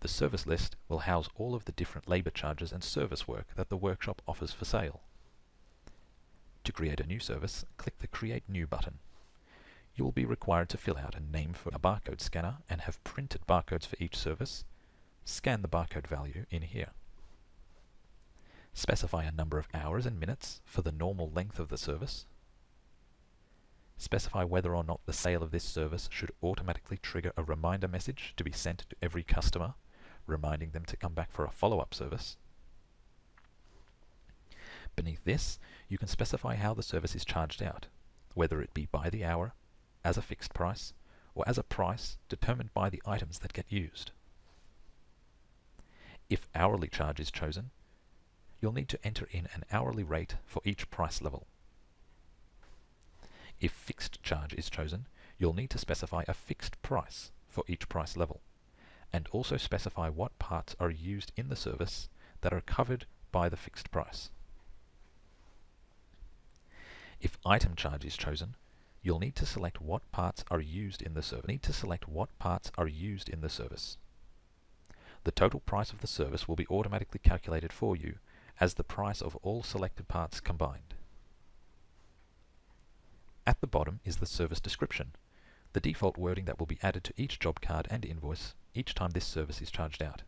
The service list will house all of the different labour charges and service work that the workshop offers for sale. To create a new service, click the Create New button. You will be required to fill out a name for a barcode scanner and have printed barcodes for each service. Scan the barcode value in here. Specify a number of hours and minutes for the normal length of the service. Specify whether or not the sale of this service should automatically trigger a reminder message to be sent to every customer, reminding them to come back for a follow-up service. Beneath this, you can specify how the service is charged out, whether it be by the hour, as a fixed price, or as a price determined by the items that get used. If hourly charge is chosen, you'll need to enter in an hourly rate for each price level. If fixed charge is chosen, you'll need to specify a fixed price for each price level, and also specify what parts are used in the service that are covered by the fixed price. If item charge is chosen, you'll need to select what parts are used in the service. The total price of the service will be automatically calculated for you as the price of all selected parts combined. At the bottom is the service description, the default wording that will be added to each job card and invoice each time this service is charged out.